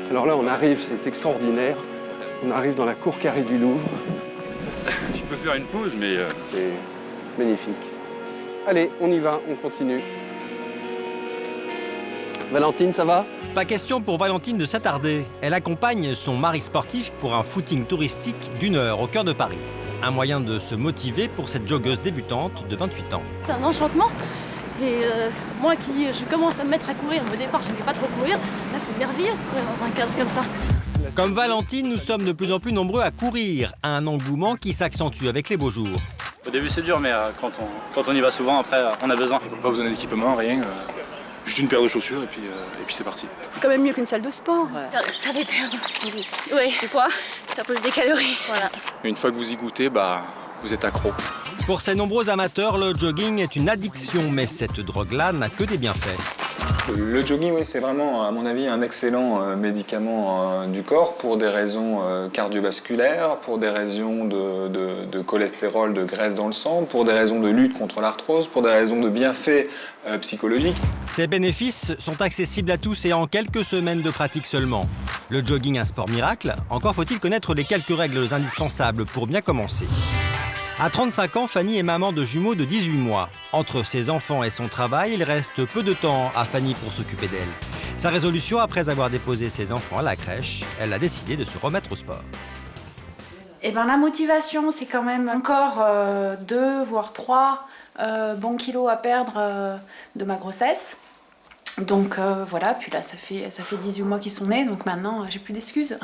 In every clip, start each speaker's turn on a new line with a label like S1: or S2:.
S1: Alors là, on arrive, c'est extraordinaire. On arrive dans la cour carrée du Louvre.
S2: Je peux faire une pause, mais...
S1: C'est magnifique. Allez, on y va, on continue. Valentine, ça va?
S3: Pas question pour Valentine de s'attarder. Elle accompagne son mari sportif pour un footing touristique d'1 heure au cœur de Paris. Un moyen de se motiver pour cette joggeuse débutante de 28 ans.
S4: C'est un enchantement. Et moi je commence à me mettre à courir, au départ je n'aimais pas trop courir, là c'est merveilleux de courir dans un cadre comme ça.
S3: Comme Valentine, nous sommes de plus en plus nombreux à courir, un engouement qui s'accentue avec les beaux jours.
S5: Au début c'est dur, mais quand on y va souvent, après on a besoin.
S6: Pas besoin d'équipement, rien. Juste une paire de chaussures et puis c'est parti.
S7: C'est quand même mieux qu'une salle de sport.
S4: Ça fait perdre aussi. Oui, c'est quoi? Ça brûle des calories. Voilà.
S6: Et une fois que vous y goûtez, vous êtes accro.
S3: Pour ces nombreux amateurs, le jogging est une addiction, mais cette drogue-là n'a que des bienfaits.
S8: Le jogging, oui, c'est vraiment, à mon avis, un excellent médicament du corps pour des raisons cardiovasculaires, pour des raisons de cholestérol, de graisse dans le sang, pour des raisons de lutte contre l'arthrose, pour des raisons de bienfaits psychologiques.
S3: Ces bénéfices sont accessibles à tous et en quelques semaines de pratique seulement. Le jogging, un sport miracle, encore faut-il connaître les quelques règles indispensables pour bien commencer. À 35 ans, Fanny est maman de jumeaux de 18 mois. Entre ses enfants et son travail, il reste peu de temps à Fanny pour s'occuper d'elle. Sa résolution, après avoir déposé ses enfants à la crèche, elle a décidé de se remettre au sport.
S9: Eh ben, la motivation, c'est quand même encore 2 voire 3 bons kilos à perdre de ma grossesse. Donc voilà, puis là ça fait 18 mois qu'ils sont nés, donc maintenant j'ai plus d'excuses.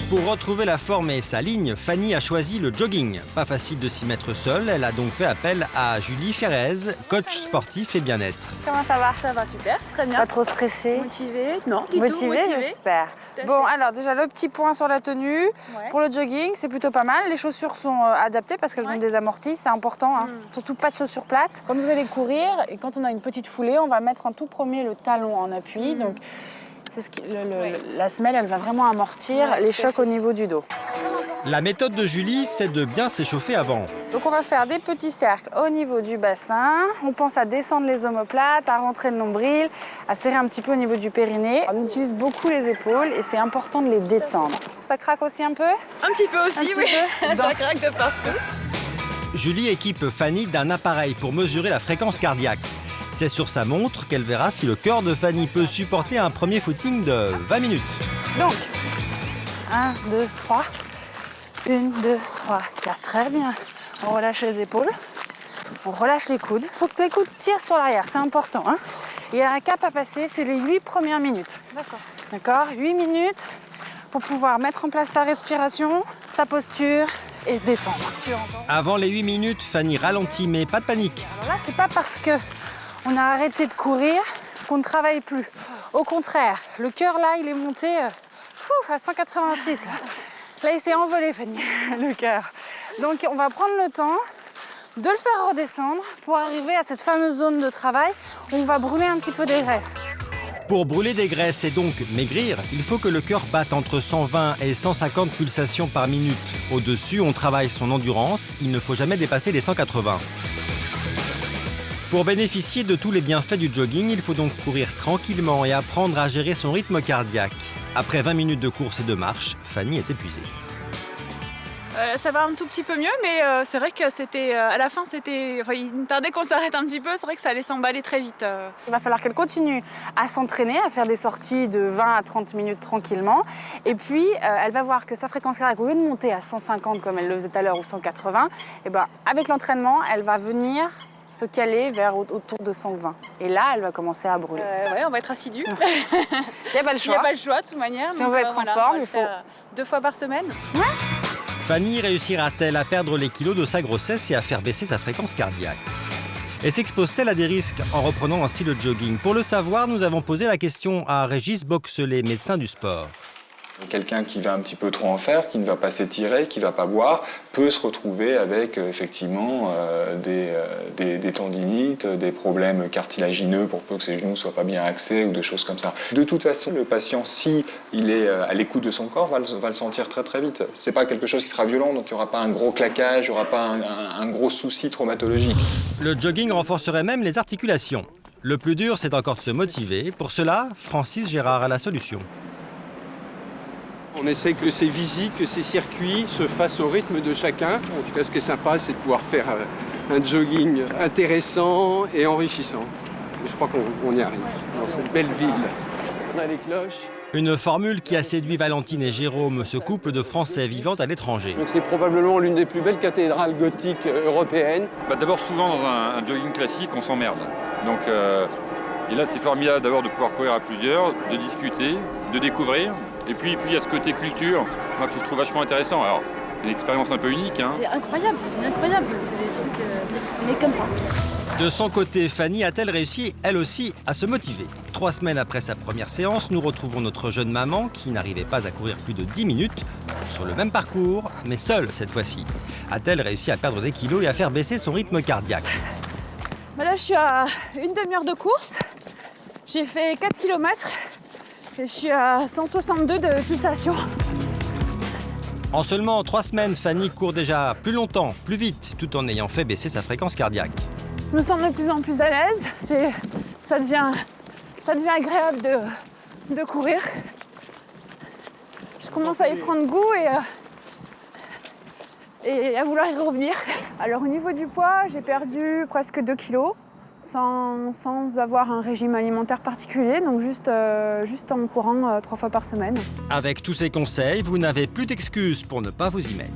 S3: Pour retrouver la forme et sa ligne, Fanny a choisi le jogging. Pas facile de s'y mettre seule, elle a donc fait appel à Julie Ferrez, coach sportif et bien-être.
S4: Comment ça va? Ça va super, très bien.
S7: Pas trop stressé?
S4: Motivée? Non, du tout
S7: Motivé,
S4: motivée.
S7: j'espère.
S10: Bon, alors déjà le petit point sur la tenue.
S4: Ouais.
S10: Pour le jogging, c'est plutôt pas mal. Les chaussures sont adaptées parce qu'elles ont des amortis, c'est important. Hein. Surtout pas de chaussures plates. Quand vous allez courir et quand on a une petite foulée, on va mettre en tout premier le talon en appui. Donc c'est ce qui, la semelle, elle va vraiment amortir les chocs au niveau du dos.
S3: La méthode de Julie, c'est de bien s'échauffer avant.
S10: Donc on va faire des petits cercles au niveau du bassin. On pense à descendre les omoplates, à rentrer le nombril, à serrer un petit peu au niveau du périnée. On utilise beaucoup les épaules et c'est important de les détendre. Ça craque aussi un peu?
S4: Un petit peu aussi, oui. Ça
S10: Bon.
S4: craque de partout.
S3: Julie équipe Fanny d'un appareil pour mesurer la fréquence cardiaque. C'est sur sa montre qu'elle verra si le cœur de Fanny peut supporter un premier footing de 20 minutes.
S10: Donc, 1, 2, 3. 1, 2, 3, 4. Très bien. On relâche les épaules. On relâche les coudes. Il faut que les coudes tirent sur l'arrière, c'est important. Hein. Il y a un cap à passer, c'est les 8 premières minutes.
S4: D'accord.
S10: D'accord? 8 minutes pour pouvoir mettre en place sa respiration, sa posture et se détendre.
S3: Avant les 8 minutes, Fanny ralentit, mais pas de panique.
S10: Alors là, c'est pas parce que on a arrêté de courir qu'on ne travaille plus. Au contraire, le cœur là, il est monté à 186 là. Là, il s'est envolé, Fanny, le cœur. Donc, on va prendre le temps de le faire redescendre pour arriver à cette fameuse zone de travail où on va brûler un petit peu des graisses.
S3: Pour brûler des graisses et donc maigrir, il faut que le cœur batte entre 120 et 150 pulsations par minute. Au-dessus, on travaille son endurance, il ne faut jamais dépasser les 180. Pour bénéficier de tous les bienfaits du jogging, il faut donc courir tranquillement et apprendre à gérer son rythme cardiaque. Après 20 minutes de course et de marche, Fanny est épuisée.
S4: Ça va un tout petit peu mieux, mais c'est vrai que c'était à la fin, il tardait qu'on s'arrête un petit peu. C'est vrai que ça allait s'emballer très vite.
S10: Il va falloir qu'elle continue à s'entraîner, à faire des sorties de 20 à 30 minutes tranquillement. Et puis, elle va voir que sa fréquence cardiaque, au lieu de monter à 150 comme elle le faisait tout à l'heure ou 180, et ben, avec l'entraînement, elle va venir se caler vers autour de 120. Et là, elle va commencer à brûler.
S4: Ouais, on va être assidus.
S10: Il n'y a pas le
S4: Il
S10: choix.
S4: n'y a pas le choix, de toute manière.
S10: Si on veut être en forme, il faut...
S4: 2 fois par semaine.
S3: Fanny réussira-t-elle à perdre les kilos de sa grossesse et à faire baisser sa fréquence cardiaque? Et s'expose-t-elle à des risques en reprenant ainsi le jogging? Pour le savoir, nous avons posé la question à Régis Boxelet, médecin du sport.
S8: Quelqu'un qui va un petit peu trop en faire, qui ne va pas s'étirer, qui ne va pas boire, peut se retrouver avec effectivement des tendinites, des problèmes cartilagineux pour peu que ses genoux ne soient pas bien axés ou des choses comme ça. De toute façon, le patient, si il est à l'écoute de son corps, va le sentir très très vite. Ce n'est pas quelque chose qui sera violent, donc il n'y aura pas un gros claquage, il n'y aura pas un gros souci traumatologique.
S3: Le jogging renforcerait même les articulations. Le plus dur, c'est encore de se motiver. Pour cela, Francis Gérard a la solution.
S1: On essaie que ces visites, que ces circuits se fassent au rythme de chacun. En tout cas, ce qui est sympa, c'est de pouvoir faire un jogging intéressant et enrichissant. Et je crois qu'on y arrive dans cette belle ville. On a les cloches.
S3: Une formule qui a séduit Valentine et Jérôme, ce couple de Français vivant à l'étranger.
S1: Donc c'est probablement l'une des plus belles cathédrales gothiques européennes.
S2: D'abord, souvent dans un jogging classique, on s'emmerde. Donc, et là, c'est formidable d'abord de pouvoir courir à plusieurs, de discuter, de découvrir. Et puis il y a ce côté culture, moi, que je trouve vachement intéressant. Alors, une expérience un peu unique. Hein.
S4: C'est incroyable, c'est des trucs nés comme ça.
S3: De son côté, Fanny a-t-elle réussi, elle aussi, à se motiver? 3 semaines après sa première séance, nous retrouvons notre jeune maman qui n'arrivait pas à courir plus de 10 minutes sur le même parcours, mais seule cette fois-ci. A-t-elle réussi à perdre des kilos et à faire baisser son rythme cardiaque?
S4: Là, je suis à une demi-heure de course. J'ai fait 4 km et je suis à 162 de pulsation.
S3: En seulement 3 semaines, Fanny court déjà plus longtemps, plus vite, tout en ayant fait baisser sa fréquence cardiaque.
S4: Je me sens de plus en plus à l'aise. Ça devient agréable de courir. Je commence à y prendre goût et à vouloir y revenir. Alors au niveau du poids, j'ai perdu presque 2 kilos sans avoir un régime alimentaire particulier, donc juste en courant 3 fois par semaine.
S3: Avec tous ces conseils, vous n'avez plus d'excuses pour ne pas vous y mettre.